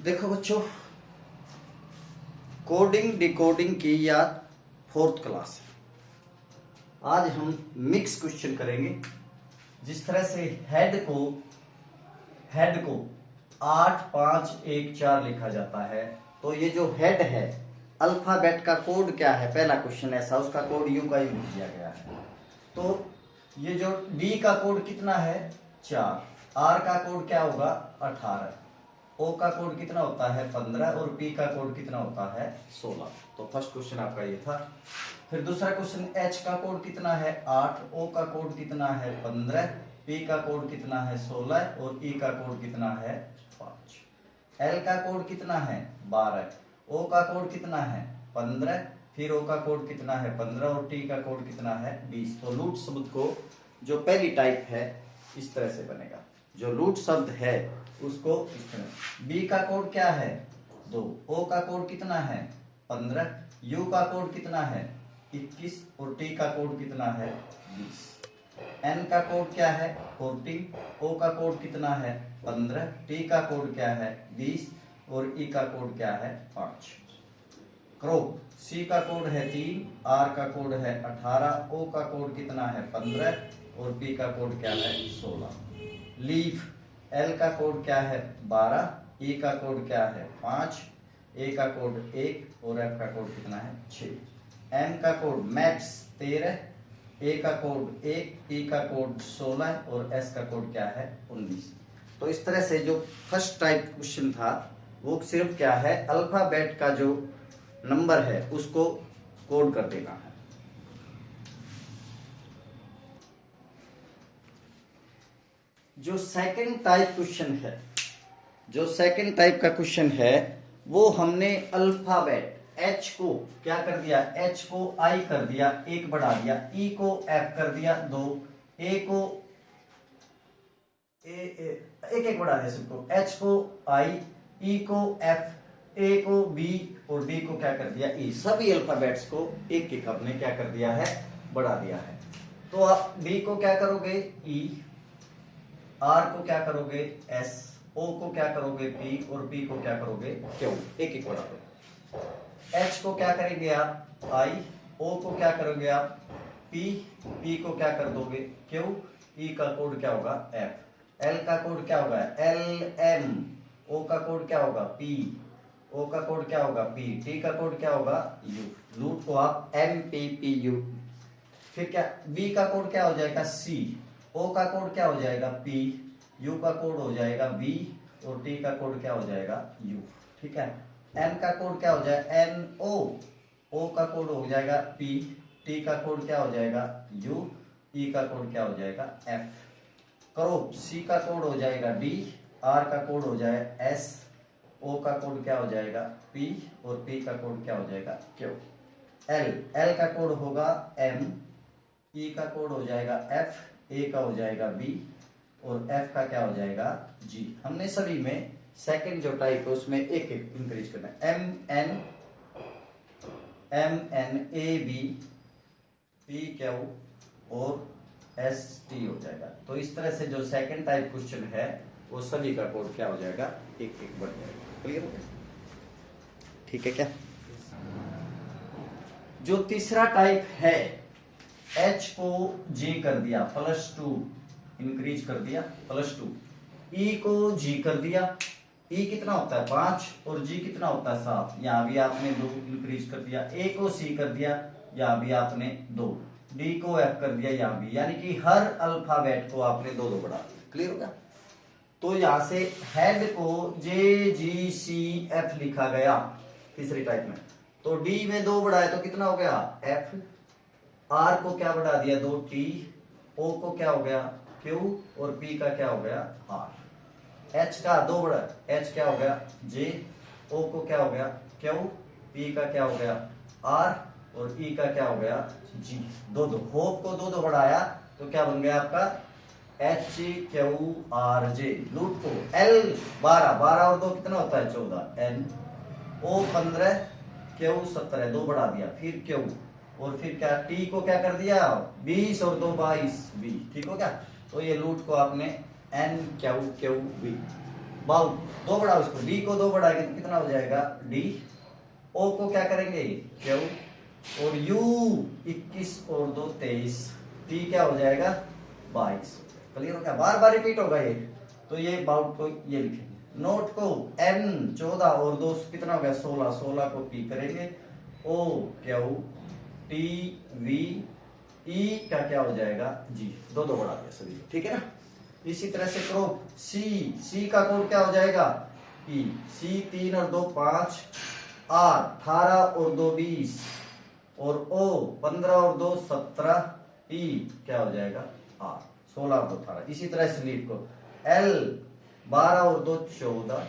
देखो बच्चों, coding decoding की या फोर्थ क्लास है। आज हम मिक्स क्वेश्चन करेंगे। जिस तरह से हेड को 8 5 1 4 लिखा जाता है, तो ये जो हेड है अल्फाबेट का कोड क्या है, पहला क्वेश्चन ऐसा, उसका कोड यू का यू लिख दिया गया है। तो ये जो डी का कोड कितना है 4, आर का कोड क्या होगा 18, ओ का कोड कितना होता है 15 और पी का कोड कितना होता है 16। तो फर्स्ट क्वेश्चन आपका ये था। फिर दूसरा क्वेश्चन एच का कोड कितना है 8, ओ का कोड कितना है 15, पी का कोड कितना है 16 और ई का कोड कितना है 5। एल का कोड कितना है 12, ओ का कोड कितना है 15, फिर ओ का कोड कितना है 15 और टी का कोड कितना है 20। तो लूट शब्द को जो पहली टाइप है इस तरह से बनेगा। जो लूट शब्द है उसको इस तरह। बी का कोड क्या है 2, ओ का कोड कितना है 15, यू का कोड कितना है 21 और टी का कोड कितना है 20। एन का कोड क्या है 14, ओ का कोड कितना है 15, टी का कोड क्या है 20 और ई का कोड क्या है 5। क्रोप सी का कोड है 3, आर का कोड है 18, ओ का कोड कितना है 15 और पी का कोड क्या है 16। लीफ एल का कोड क्या है 12, ई का कोड क्या है 5, ए का कोड 1 और एफ का कोड कितना है 6। एम का कोड मैक्स 13, ए का कोड 1, पी का कोड 16 और एस का कोड क्या है 19। तो इस तरह से जो फर्स्ट टाइप क्वेश्चन था वो सिर्फ क्या है, अल्फाबेट का जो नंबर है उसको कोड कर देना है। जो सेकंड टाइप क्वेश्चन है, जो सेकंड टाइप का क्वेश्चन है वो हमने अल्फाबेट एच को क्या कर दिया, एच को आई कर दिया, 1 बढ़ा दिया, ई को एफ कर दिया 2, ए को एक एक बढ़ा दिया सबको, एच को आई, ई को एफ, ए को बी और डी को क्या कर दिया ई। सभी अल्फाबेट्स को एक एक हमने क्या कर दिया है, बढ़ा दिया है। तो आप डी को क्या करोगे ई, आर को क्या करोगे एस, ओ को क्या करोगे पी और पी को क्या करोगे क्यू, एक एक बढ़ा दो। एच को क्या करेंगे आप आई, ओ को क्या करोगे आप पी, पी को क्या कर दोगे क्यू, ई का कोड क्या होगा एफ, एल का कोड क्या होगा एल एम, ओ का कोड क्या होगा पी, ओ का कोड क्या होगा पी, टी का कोड क्या होगा यू। लूट को आप एम पी पी यू। फिर क्या बी का कोड क्या हो जाएगा सी, ओ का कोड क्या हो जाएगा पी, यू का कोड हो जाएगा बी और टी का कोड क्या हो जाएगा यू। ठीक है। एन का कोड क्या हो जाएगा एन ओ का कोड हो जाएगा पी, टी का कोड क्या हो जाएगा यू, ई का कोड क्या हो जाएगा एफ। करो सी का कोड हो जाएगा डी, आर का कोड हो जाएगा एस, ओ का कोड क्या हो जाएगा पी और पी का कोड क्या हो जाएगा क्यू। एल का कोड होगा एम, ई का कोड हो जाएगा एफ, ए का हो जाएगा बी और एफ का क्या हो जाएगा जी। हमने सभी में सेकंड जो टाइप है उसमें एक एक इंक्रीज करना है। M N A B P Q और एस टी हो जाएगा। तो इस तरह से जो सेकंड टाइप क्वेश्चन है वो सभी का कोड क्या हो जाएगा, एक एक बढ़ जाएगा। क्लियर हो गया? ठीक है क्या? जो तीसरा टाइप है, एच को जी कर दिया +2 इंक्रीज कर दिया +2, ई को जी कर दिया, ई कितना होता है 5 और जी कितना होता है 7, यहां भी आपने 2 इंक्रीज कर दिया। ए को सी कर दिया, यहां भी आपने 2, डी को एफ कर दिया यहां भी, यानी कि हर अल्फाबेट को आपने 2 बढ़ा दिया। क्लियर होगा? तो यहां से हेड को जे जी सी एफ लिखा गया तीसरी टाइप में, तो डी में 2 बढ़ाए तो कितना हो गया एफ, आर को क्या बढ़ा दिया 2 टी, ओ को क्या हो गया क्यू और पी का क्या हो गया आर। एच का 2 बढ़ा, एच क्या हो गया जे, ओ को क्या हो गया क्यू, पी का क्या हो गया आर और ई का क्या हो गया जी। 2 होप को 2 बढ़ाया तो क्या बन गया आपका एच क्यू आर जे। लूट को एल 12 और 2 कितना होता है 14, एन ओ 15, क्यू 17, 2 बढ़ा दिया, फिर क्यू और फिर क्या टी को क्या कर दिया 20 और 2 22 बी। ठीक हो क्या? तो ये लूट को आपने एन क्यू क्यू बी। बाउट, दो बढ़ाओ इसको, डी को दो बढ़ाएंगे तो कितना हो जाएगा डी, ओ को क्या करेंगे क्यू, और यू 21 और 2 23, टी क्या हो जाएगा 22। क्लियर हो गया, बार बार रिपीट होगा ये, तो ये बाउट को ये लिखेंगे। नोट को एन 14 और 2 कितना हो गया 16, 16 को पी करेंगे, O Q T V E का क्या हो जाएगा जी, दो दो बढ़ा दिया सभी, ठीक है ना। इसी तरह से करो सी, सी का कोड क्या हो जाएगा ई, सी 3 और 2 5, आर 18 और 2 20, और ओ 15 और 2 17, ई क्या हो जाएगा आर 16 और 2 18। इसी तरह से लीड को एल 12 और 2 14,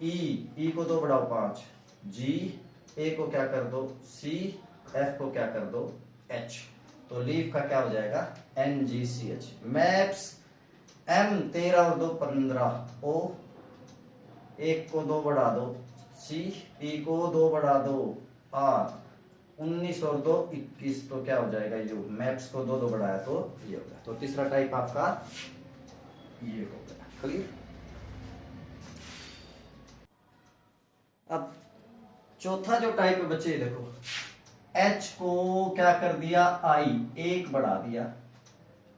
ई को दो बढ़ाओ 5, जी ए को क्या कर दो सी, एफ को क्या कर दो एच, तो लीव का क्या हो जाएगा NGCH। मैप्स M 13 और 2 15, O 1 को 2 बढ़ा दो, C P को 2 बढ़ा दो, R 19 और 2 21, तो क्या हो जाएगा यू, मैप्स को 2 2 बढ़ाया तो ये हो गया। तो तीसरा टाइप आपका ये हो गया। क्लियर। अब चौथा जो टाइप है बच्चे देखो, H को क्या कर दिया I 1 बढ़ा दिया,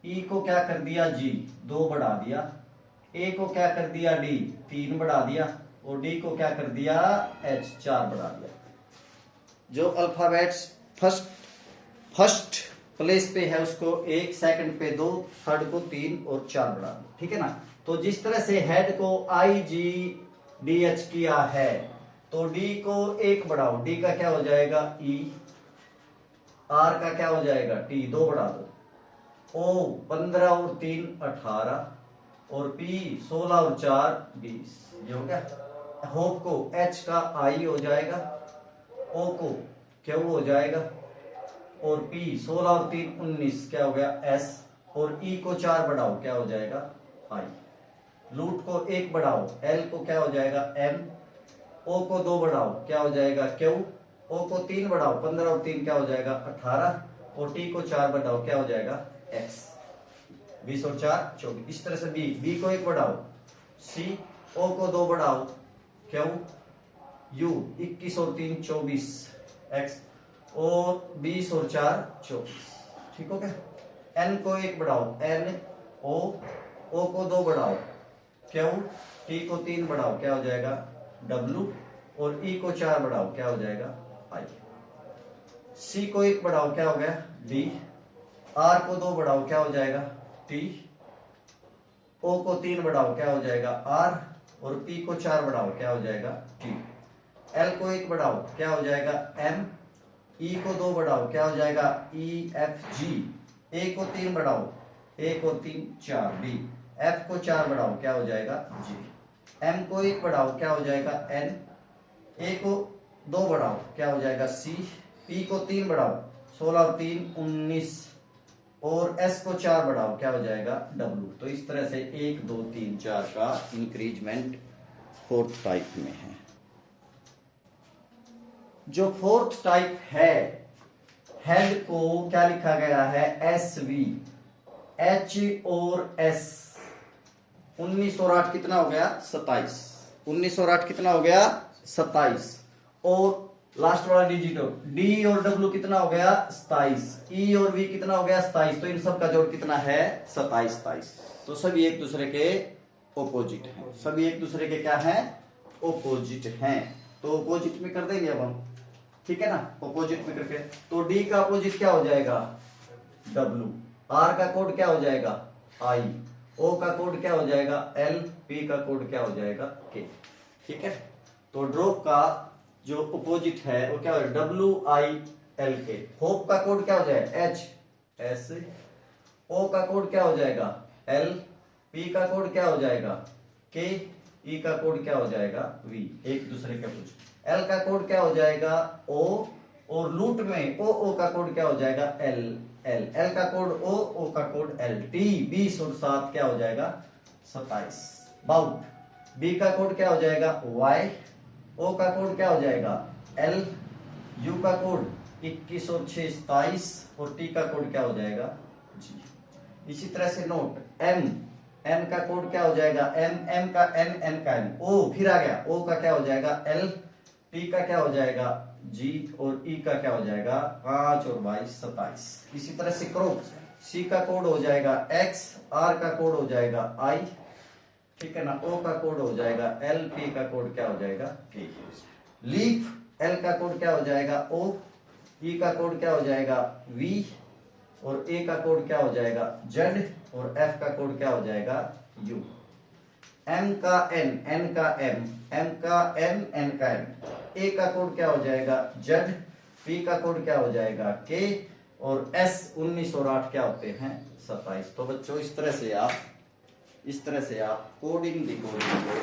E को क्या कर दिया G 2 बढ़ा दिया, A को क्या कर दिया D 3 बढ़ा दिया, और D को क्या कर दिया H 4 बढ़ा दिया। जो अल्फाबेट्स फर्स्ट प्लेस पे है उसको 1, सेकंड पे 2, थर्ड को 3 और 4 बढ़ा दिया, ठीक है ना। तो जिस तरह से हेड को IGDH किया है, तो D को 1 बढ़ाओ, D का क्या हो जाएगा E, R का क्या हो जाएगा T 2 बढ़ा दो, O 15 और 3 18, और P 16 और 4 20, ये हो गया। होप को H का I हो जाएगा, O को Q हो जाएगा, और P 16 और 3 19 क्या हो गया S, और E को 4 बढ़ाओ क्या हो जाएगा I। लूट को 1 बढ़ाओ, L को क्या हो जाएगा M, O को 2 बढ़ाओ क्या हो जाएगा Q, O को 3 बढ़ाओ 15 और 3 क्या हो जाएगा 18, और T को 4 बढ़ाओ क्या हो जाएगा X, 20 और 4 24। इस तरह से B को 1 बढ़ाओ C, O को 2 बढ़ाओ Q, U 21 और 3 24 X, और 20 और 4 24, ठीक हो गया। N को 1 बढ़ाओ N, O को 2 बढ़ाओ Q, T को 3 बढ़ाओ क्या हो जाएगा W, और E को 4 बढ़ाओ क्या हो जाएगा I। C को 1 बढ़ाओ क्या हो गया D, R को 2 बढ़ाओ क्या हो जाएगा T, O को 3 बढ़ाओ क्या हो जाएगा R, और P को 4 बढ़ाओ क्या हो जाएगा T। L को 1 बढ़ाओ क्या हो जाएगा M, E को 2 बढ़ाओ क्या हो जाएगा E F G, A को 3 बढ़ाओ 1 और 3 4 B, F को 4 बढ़ाओ क्या हो जाएगा G, M को 1 बढ़ाओ क्या हो जाएगा N, A को 2 बढ़ाओ क्या हो जाएगा C, P को 3 बढ़ाओ 16 और 3 19, और S को 4 बढ़ाओ क्या हो जाएगा W। तो इस तरह से 1 2 3 4 का इंक्रीजमेंट फोर्थ टाइप में है। जो फोर्थ टाइप है, हेड को क्या लिखा गया है SV, H और S। 19 और 8 कितना हो गया 27, 19 और 8 कितना हो गया 27, और लास्ट वाला डिजिट D और W कितना हो गया 27, E और V कितना हो गया 27, तो इन सब का जोड़ कितना है 27 27। तो सभी एक दूसरे के ओपोजिट हैं, सभी एक दूसरे के क्या हैं ओपोजिट हैं। तो ओपोजिट में कर देंगे अब हम, ठीक है ना। ओपोजिट में करके तो D का अपोजिट क्या हो जाएगा W, R का कोड क्या हो जाएगा I, O का कोड क्या हो जाएगा L, P का कोड क्या हो जाएगा K, ठीक है। तो ड्रॉप का जो अपोजिट है वो क्या हो जाएगा WILK। होप का कोड क्या हो जाएगा H S, O का कोड क्या हो जाएगा L, P का कोड क्या हो जाएगा K, E का कोड क्या हो जाएगा V, एक दूसरे के कुछ। L का कोड क्या हो जाएगा O, और लूट में O का कोड क्या हो जाएगा L, L का कोड O का कोड L, T 20 और 7 क्या हो जाएगा 27। बाउट B का कोड क्या हो जाएगा Y, O का कोड क्या हो जाएगा L, U का कोड 21 और 6 27, और T का कोड क्या हो जाएगा G। इसी तरह से नोट M एन का कोड क्या हो जाएगा एम, एम का एन, एन का एन, ओ फिर आ गया, ओ का क्या हो जाएगा एल, पी का क्या हो जाएगा जी, और ई का क्या हो जाएगा 5 और 22 27। इसी तरह से करो, सी का कोड हो जाएगा एक्स, आर का कोड हो जाएगा आई, ठीक है ना, ओ का कोड हो जाएगा एल, पी का कोड क्या हो जाएगा के। लीफ एल का कोड क्या हो जाएगा ओ, ई का कोड क्या हो जाएगा वी, और ए का कोड क्या हो जाएगा जेड, और एफ का कोड क्या हो जाएगा यू। एम का एन, एन का एम, एम का एन, एन का एन, ए का कोड क्या हो जाएगा जेड, पी का कोड क्या हो जाएगा के, और एस 19 और 8 क्या होते हैं 27। तो बच्चों इस तरह से आप कोडिंग डिकोडिंग को,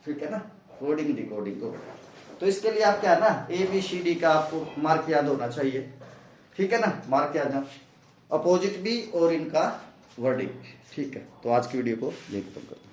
ठीक है ना, कोडिंग डिकोडिंग को। तो इसके लिए आप क्या है ना ABCD का आपको मार्क याद होना चाहिए, ठीक है ना, मार्क याद है, अपोजिट भी और इनका वर्डिंग, ठीक है। तो आज की वीडियो को यही खत्म करते हैं।